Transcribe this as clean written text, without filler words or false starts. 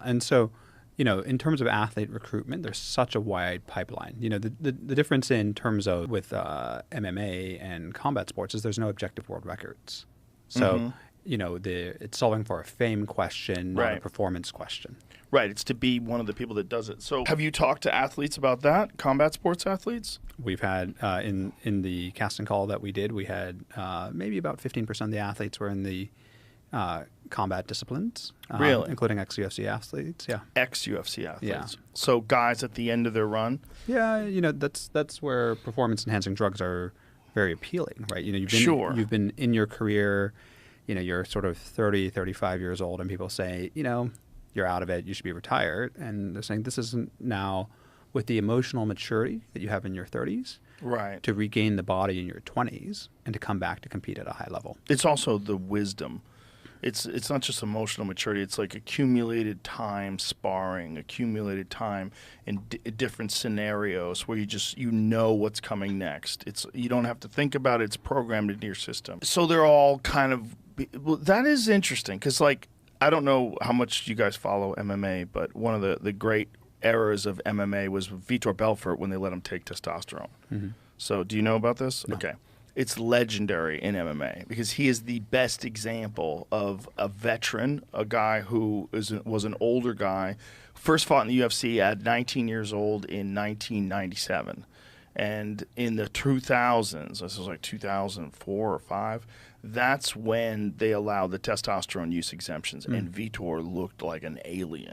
And so, in terms of athlete recruitment, there's such a wide pipeline. The difference in terms of with MMA and combat sports is there's no objective world records. So, it's solving for a fame question, not a performance question. Right. It's to be one of the people that does it. So have you talked to athletes about that, combat sports athletes? We've had, in the casting call that we did, we had maybe about 15% of the athletes were in the combat disciplines. Really? Including ex-UFC athletes, yeah. Ex-UFC athletes. Yeah. So guys at the end of their run? Yeah, that's where performance-enhancing drugs are very appealing, right? You've been in your career, you're sort of 30, 35 years old, and people say, you're out of it, you should be retired. And they're saying this isn't now with the emotional maturity that you have in your 30s, right, to regain the body in your 20s and to come back to compete at a high level. It's also the wisdom. It's not just emotional maturity. It's like accumulated time sparring, accumulated time in different scenarios where you know what's coming next. You don't have to think about it. It's programmed into your system. So they're all kind of well, that is interesting because, I don't know how much you guys follow MMA, but one of the great eras of MMA was Vitor Belfort when they let him take testosterone. Mm-hmm. So do you know about this? No. Okay. It's legendary in MMA because he is the best example of a veteran, a guy who was an older guy, first fought in the UFC at 19 years old in 1997. And in the 2000s, this was like 2004 or 5, that's when they allowed the testosterone use exemptions, and Vitor looked like an alien.